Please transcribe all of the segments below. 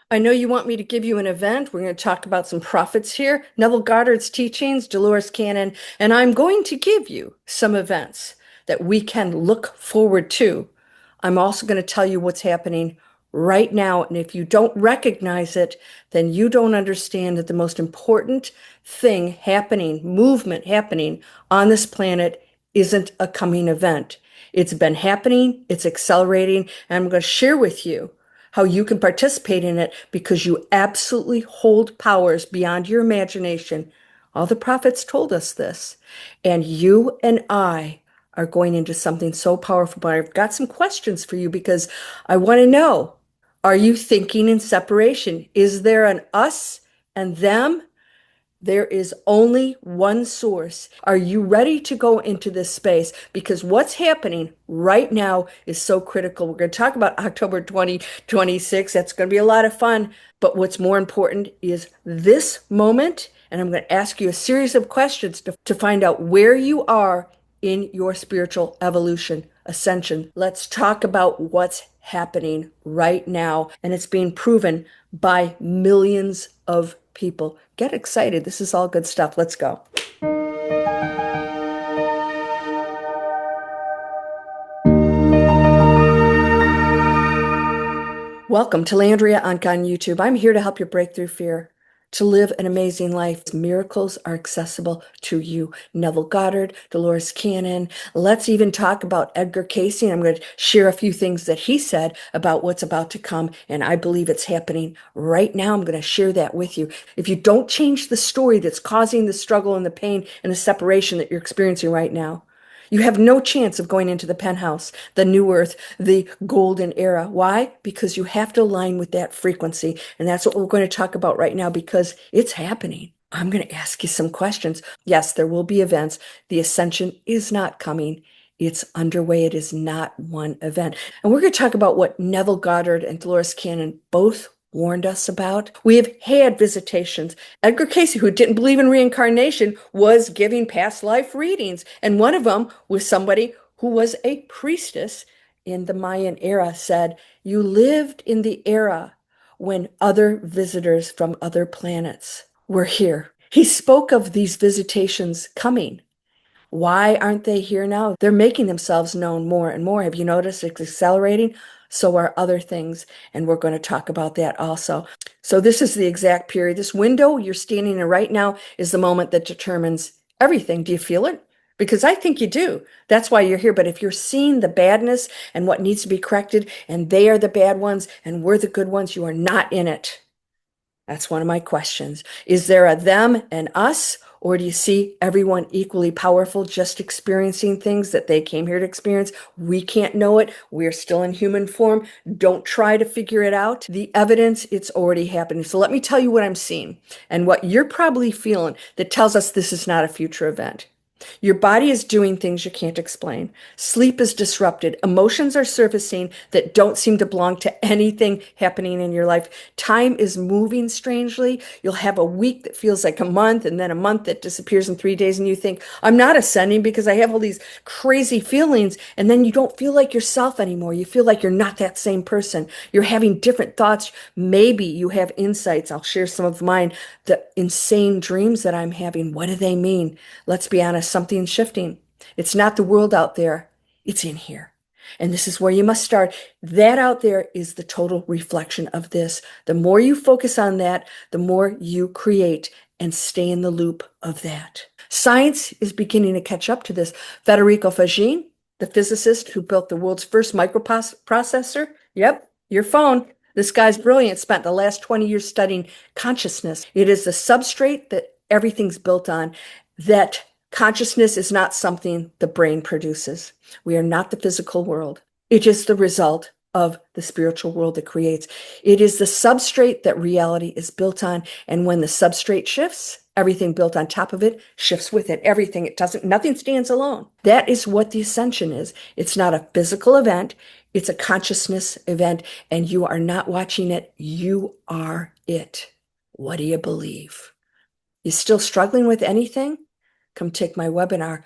I know you want me to give you an event. We're going to talk about some prophets here, Neville Goddard's teachings, Dolores Cannon, and I'm going to give you some events that we can look forward to. I'm also going to tell you what's happening right now. And if you don't recognize it, then you don't understand that the most important thing happening, movement happening on this planet isn't a coming event. It's been happening, it's accelerating, and I'm going to share with you how you can participate in it because you absolutely hold powers beyond your imagination. All the prophets told us this. And you and I are going into something so powerful. But I've got some questions for you because I want to know, are you thinking in separation? Is there an us and them? There is only one source. Are you ready to go into this space? Because what's happening right now is so critical. We're going to talk about October 2026. That's going to be a lot of fun. But what's more important is this moment. And I'm going to ask you a series of questions to find out where you are in your spiritual evolution, ascension. Let's talk about what's happening right now. And it's being proven by millions of people. Get excited. This is all good stuff. Let's go. Welcome to Landria on YouTube. I'm here to help you break through fear, to live an amazing life. Miracles are accessible to you. Neville Goddard, Dolores Cannon. Let's even talk about Edgar Cayce. I'm going to share a few things that he said about what's about to come, and I believe it's happening right now. I'm going to share that with you. If you don't change the story that's causing the struggle and the pain and the separation that you're experiencing right now, you have no chance of going into the penthouse, the new earth, the golden era. Why? Because you have to align with that frequency. And that's what we're going to talk about right now because it's happening. I'm going to ask you some questions. Yes, there will be events. The ascension is not coming. It's underway. It is not one event. And we're going to talk about what Neville Goddard and Dolores Cannon both warned us about. We have had visitations. Edgar Cayce, who didn't believe in reincarnation, was giving past life readings. And one of them was somebody who was a priestess in the Mayan era, said, you lived in the era when other visitors from other planets were here. He spoke of these visitations coming. Why aren't they here now? They're making themselves known more and more. Have you noticed it's accelerating? So are other things, and we're going to talk about that also. So this is the exact period. This window you're standing in right now is the moment that determines everything. Do you feel it? Because I think you do. That's why you're here. But if you're seeing the badness and what needs to be corrected, and they are the bad ones and we're the good ones, you are not in it. That's one of my questions. Is there a them and us? Or do you see everyone equally powerful, just experiencing things that they came here to experience? We can't know it. We're still in human form. Don't try to figure it out. The evidence, it's already happening. So let me tell you what I'm seeing and what you're probably feeling that tells us this is not a future event. Your body is doing things you can't explain. Sleep is disrupted. Emotions are surfacing that don't seem to belong to anything happening in your life. Time is moving strangely. You'll have a week that feels like a month and then a month that disappears in 3 days and you think, I'm not ascending because I have all these crazy feelings. And then you don't feel like yourself anymore. You feel like you're not that same person. You're having different thoughts. Maybe you have insights. I'll share some of mine. The insane dreams that I'm having. What do they mean? Let's be honest. Something's shifting. It's not the world out there. It's in here. And this is where you must start. That out there is the total reflection of this. The more you focus on that, the more you create and stay in the loop of that. Science is beginning to catch up to this. Federico Faggin, the physicist who built the world's first microprocessor. Yep, your phone. This guy's brilliant, spent the last 20 years studying consciousness. It is the substrate that everything's built on, that consciousness is not something the brain produces. We are not the physical world. It is the result of the spiritual world it creates. It is the substrate that reality is built on. And when the substrate shifts, everything built on top of it shifts with it. Everything, nothing stands alone. That is what the ascension is. It's not a physical event. It's a consciousness event. And you are not watching it. You are it. What do you believe? You still struggling with anything? Come take my webinar,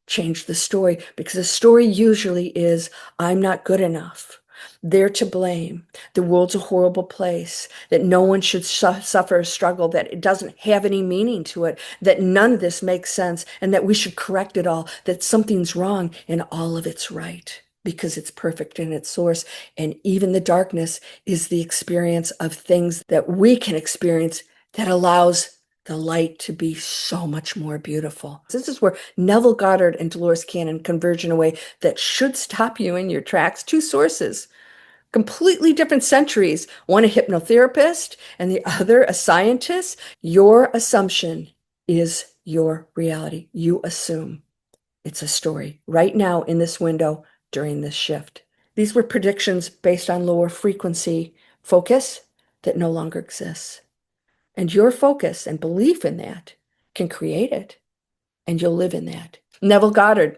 Change the Story, because the story usually is, I'm not good enough. They're to blame. The world's a horrible place, that no one should suffer a struggle, that it doesn't have any meaning to it, that none of this makes sense, and that we should correct it all, that something's wrong and all of it's right because it's perfect in its source. And even the darkness is the experience of things that we can experience that allows the light to be so much more beautiful. This is where Neville Goddard and Dolores Cannon converge in a way that should stop you in your tracks. Two sources, completely different centuries. One a hypnotherapist and the other a scientist. Your assumption is your reality. You assume it's a story right now in this window during this shift. These were predictions based on lower frequency focus that no longer exists. And your focus and belief in that can create it, and you'll live in that. Neville Goddard,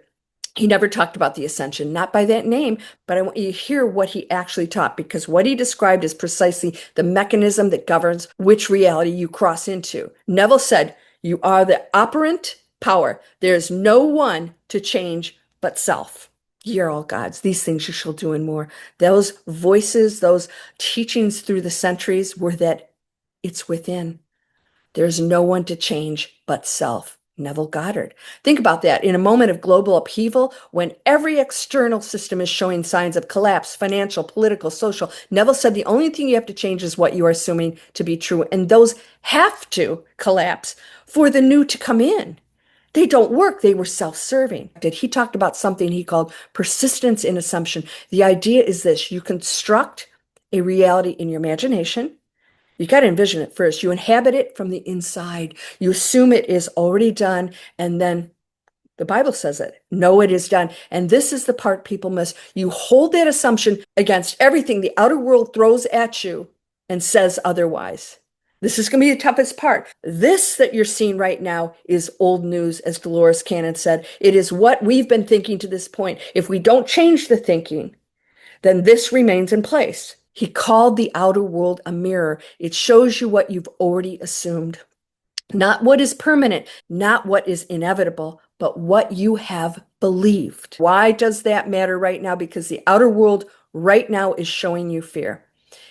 he never talked about the Ascension, not by that name, but I want you to hear what he actually taught, because what he described is precisely the mechanism that governs which reality you cross into. Neville said, you are the operant power. There's no one to change but self. Ye are all gods. These things you shall do and more. Those voices, those teachings through the centuries were that it's within. There's no one to change but self. Neville Goddard. Think about that. In a moment of global upheaval, when every external system is showing signs of collapse, financial, political, social, Neville said the only thing you have to change is what you are assuming to be true. And those have to collapse for the new to come in. They don't work. They were self-serving. He talked about something he called persistence in assumption. The idea is this: you construct a reality in your imagination. You got to envision it first. You inhabit it from the inside. You assume it is already done, and then the Bible says it. No, it is done. And this is the part people miss. You hold that assumption against everything the outer world throws at you and says otherwise. This is going to be the toughest part. This that you're seeing right now is old news, as Dolores Cannon said. It is what we've been thinking to this point. If we don't change the thinking, then this remains in place. He called the outer world a mirror. It shows you what you've already assumed. Not what is permanent, not what is inevitable, but what you have believed. Why does that matter right now? Because the outer world right now is showing you fear.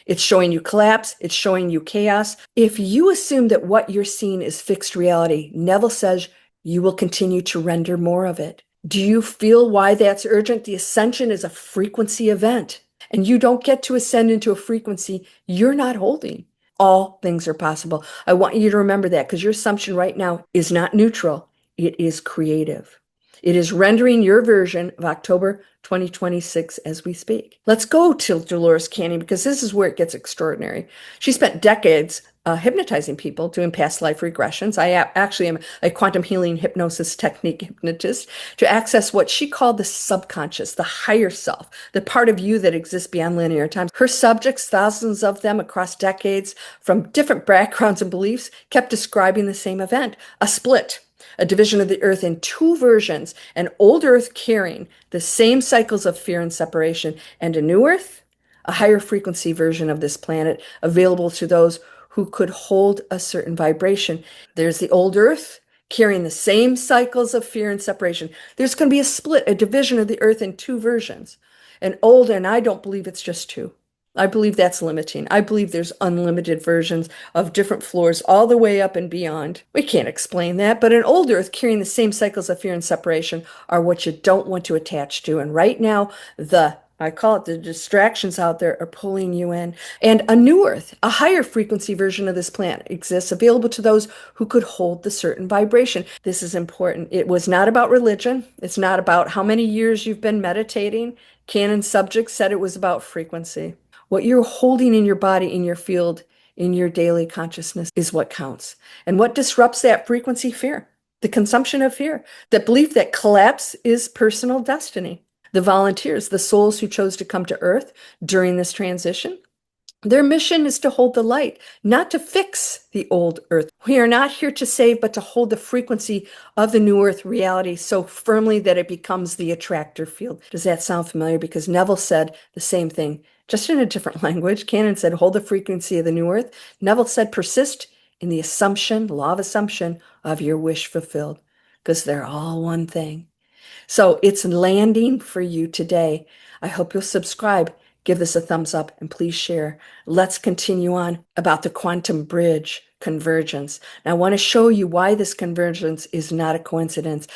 It's showing you collapse. It's showing you chaos. If you assume that what you're seeing is fixed reality, Neville says you will continue to render more of it. Do you feel why that's urgent? The ascension is a frequency event, and you don't get to ascend into a frequency you're not holding. All things are possible. I want you to remember that, because your assumption right now is not neutral. It is creative. It is rendering your version of October 2026 as we speak. Let's go to Dolores Cannon, because this is where it gets extraordinary. She spent decades hypnotizing people, doing past life regressions. I actually am a quantum healing hypnosis technique hypnotist, to access what she called the subconscious, the higher self, the part of you that exists beyond linear time. Her subjects, thousands of them across decades, from different backgrounds and beliefs, kept describing the same event: a split, a division of the earth in two versions, an old earth carrying the same cycles of fear and separation, and a new earth, a higher frequency version of this planet, available to those who could hold a certain vibration. There's the old earth carrying the same cycles of fear and separation. There's going to be a split, a division of the earth in two versions, an old, and I don't believe it's just two. I believe that's limiting. I believe there's unlimited versions of different floors all the way up and beyond. We can't explain that, but an old earth carrying the same cycles of fear and separation are what you don't want to attach to. And right now, I call it the distractions out there are pulling you in. And a new earth, a higher frequency version of this planet, exists, available to those who could hold the certain vibration. This is important. It was not about religion. It's not about how many years you've been meditating. Canon subjects said it was about frequency. What you're holding in your body, in your field, in your daily consciousness is what counts. And what disrupts that frequency? Fear. The consumption of fear. The belief that collapse is personal destiny. The volunteers, the souls who chose to come to Earth during this transition, their mission is to hold the light, not to fix the old earth. We are not here to save, but to hold the frequency of the new earth reality so firmly that it becomes the attractor field. Does that sound familiar? Because Neville said the same thing, just in a different language. Cannon said, hold the frequency of the new earth. Neville said, persist in the assumption, law of assumption, of your wish fulfilled, because they're all one thing. So it's landing for you today. I hope you'll subscribe. give this a thumbs up and please share. Let's continue on about the quantum bridge convergence. Now, I want to show you why this convergence is not a coincidence.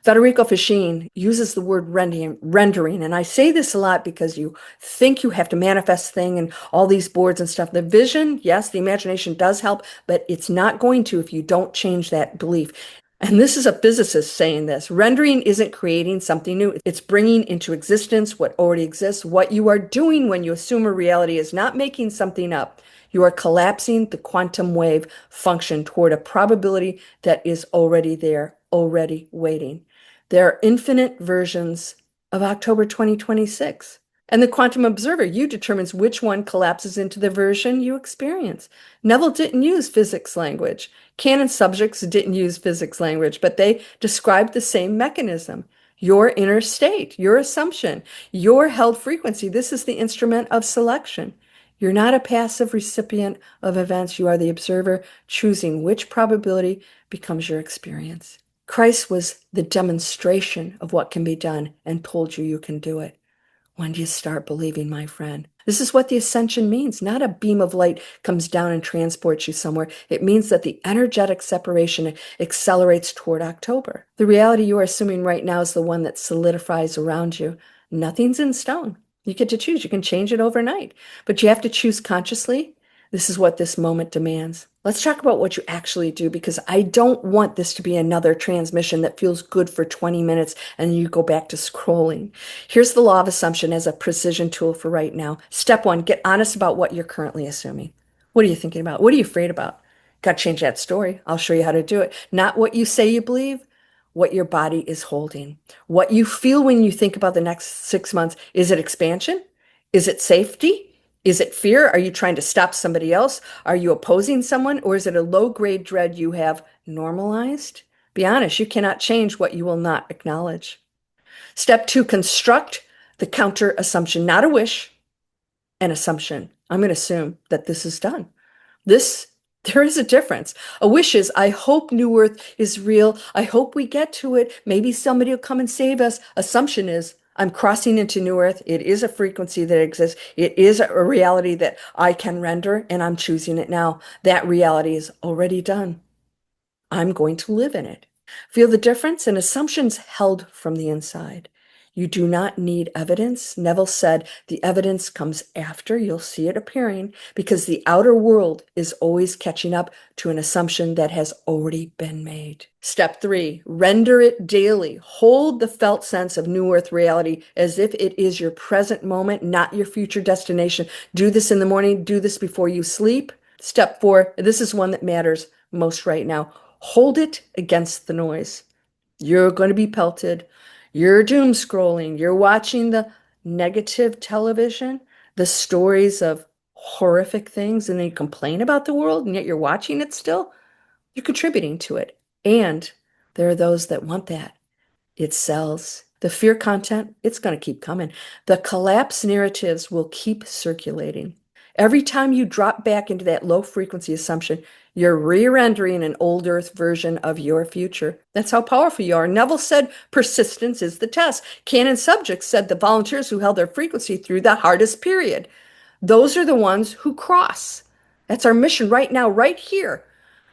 Federico Faggin uses the word rendering, and I say this a lot because you think you have to manifest thing and all these boards and stuff. The vision, yes, the imagination does help, but it's not going to if you don't change that belief. And this is a physicist saying this. Rendering isn't creating something new. It's bringing into existence what already exists. What you are doing when you assume a reality is not making something up. You are collapsing the quantum wave function toward a probability that is already there, already waiting. There are infinite versions of October 2026. And the quantum observer, you, determines which one collapses into the version you experience. Neville didn't use physics language. Canon subjects didn't use physics language, but they described the same mechanism. Your inner state, your assumption, your held frequency. This is the instrument of selection. You're not a passive recipient of events. You are the observer choosing which probability becomes your experience. Christ was the demonstration of what can be done and told you can do it. When do you start believing, my friend? This is what the ascension means. Not a beam of light comes down and transports you somewhere. It means that the energetic separation accelerates toward October. The reality you are assuming right now is the one that solidifies around you. Nothing's in stone. You get to choose. You can change it overnight, but you have to choose consciously. This is what this moment demands. Let's talk about what you actually do, because I don't want this to be another transmission that feels good for 20 minutes and you go back to scrolling. Here's the law of assumption as a precision tool for right now. Step 1, get honest about what you're currently assuming. What are you thinking about? What are you afraid about? Got to change that story. I'll show you how to do it. Not what you say you believe, what your body is holding. What you feel when you think about the next 6 months. Is it expansion? Is it safety? Is it fear? Are you trying to stop somebody else? Are you opposing someone? Or is it a low-grade dread you have normalized? Be honest, you cannot change what you will not acknowledge. Step 2, construct the counter assumption, not a wish, an assumption. I'm going to assume that this is done. There is a difference. A wish is, I hope New Earth is real. I hope we get to it. Maybe somebody will come and save us. Assumption is, I'm crossing into New Earth. It is a frequency that exists. It is a reality that I can render, and I'm choosing it now. That reality is already done. I'm going to live in it. Feel the difference? An assumption's held from the inside. You do not need evidence. Neville said the evidence comes after. You'll see it appearing because the outer world is always catching up to an assumption that has already been made. Step 3, render it daily. Hold the felt sense of New Earth reality as if it is your present moment, not your future destination. Do this in the morning. Do this before you sleep. Step 4, this is one that matters most right now. Hold it against the noise. You're going to be pelted. You're doom scrolling. You're watching the negative television, the stories of horrific things, and then you complain about the world, and yet you're watching it still. You're contributing to it. And there are those that want that. It sells. The fear content, it's going to keep coming. The collapse narratives will keep circulating. Every time you drop back into that low frequency assumption, you're re-rendering an old earth version of your future. That's how powerful you are. Neville said persistence is the test. Canon subjects said the volunteers who held their frequency through the hardest period. Those are the ones who cross. That's our mission right now, right here.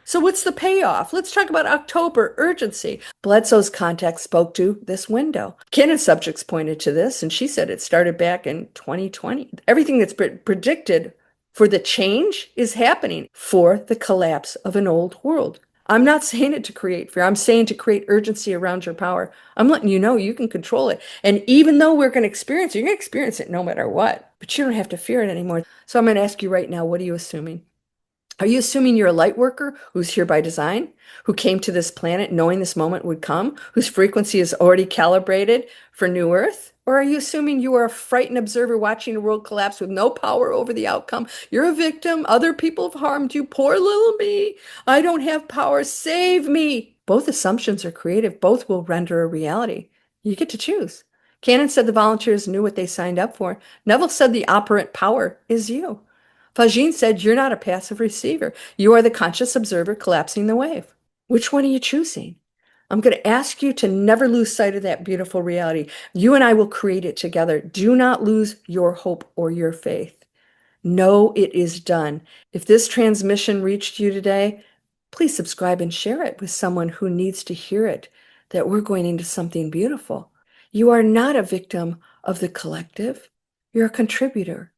So what's the payoff? Let's talk about October urgency. Bledsoe's contact spoke to this window. Canon subjects pointed to this, and she said it started back in 2020. Everything that's predicted for the change is happening for the collapse of an old world. I'm not saying it to create fear. I'm saying to create urgency around your power. I'm letting you know you can control it. And even though we're going to experience it, you're going to experience it no matter what. But you don't have to fear it anymore. So I'm going to ask you right now, what are you assuming? Are you assuming you're a light worker who's here by design, who came to this planet knowing this moment would come, whose frequency is already calibrated for New Earth? Or are you assuming you are a frightened observer watching the world collapse with no power over the outcome? You're a victim. Other people have harmed you. Poor little me. I don't have power. Save me. Both assumptions are creative. Both will render a reality. You get to choose. Canon said the volunteers knew what they signed up for. Neville said the operant power is you. Faggin said, you're not a passive receiver. You are the conscious observer collapsing the wave. Which one are you choosing? I'm going to ask you to never lose sight of that beautiful reality. You and I will create it together. Do not lose your hope or your faith. Know it is done. If this transmission reached you today, please subscribe and share it with someone who needs to hear it, that we're going into something beautiful. You are not a victim of the collective. You're a contributor.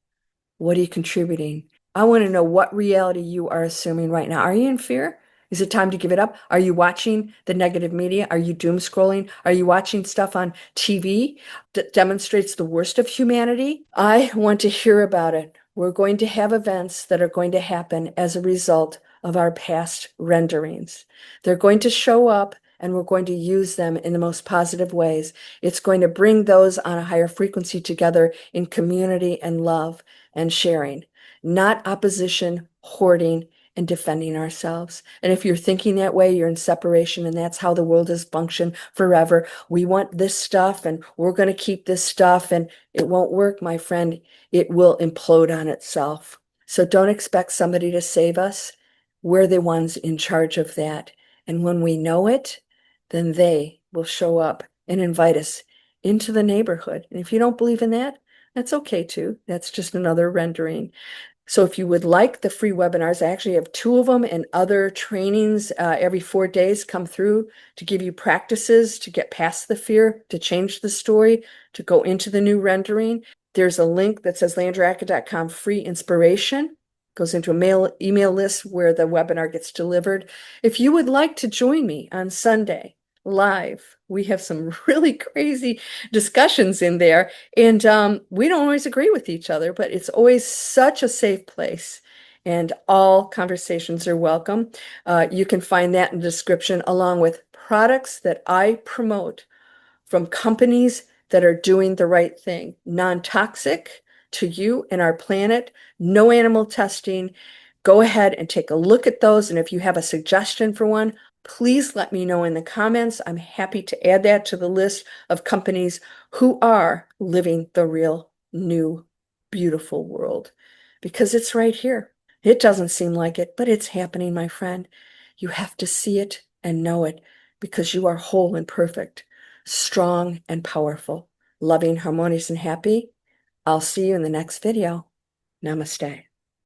What are you contributing? I want to know what reality you are assuming right now. Are you in fear? Is it time to give it up? Are you watching the negative media? Are you doom scrolling? Are you watching stuff on TV that demonstrates the worst of humanity? I want to hear about it. We're going to have events that are going to happen as a result of our past renderings. They're going to show up and we're going to use them in the most positive ways. It's going to bring those on a higher frequency together in community and love and sharing, not opposition, hoarding, and defending ourselves. And if you're thinking that way, you're in separation, and that's how the world has functioned forever. We want this stuff, and we're going to keep this stuff, and it won't work, my friend. It will implode on itself. So don't expect somebody to save us. We're the ones in charge of that. And when we know it, then they will show up and invite us into the neighborhood. And if you don't believe in that, that's okay too. That's just another rendering. So if you would like the free webinars, I actually have 2 of them and other trainings every 4 days come through to give you practices to get past the fear, to change the story, to go into the new rendering. There's a link that says landraka.com free inspiration. Goes into a email list where the webinar gets delivered. If you would like to join me on Sunday live, we have some really crazy discussions in there. And we don't always agree with each other, but it's always such a safe place. And all conversations are welcome. You can find that in the description, along with products that I promote from companies that are doing the right thing, non-toxic to you and our planet, no animal testing. Go ahead and take a look at those. And if you have a suggestion for one, please let me know in the comments. I'm happy to add that to the list of companies who are living the real, new, beautiful world, because it's right here. It doesn't seem like it, but it's happening, my friend. You have to see it and know it, because you are whole and perfect, strong and powerful, loving, harmonious, and happy. I'll see you in the next video. Namaste.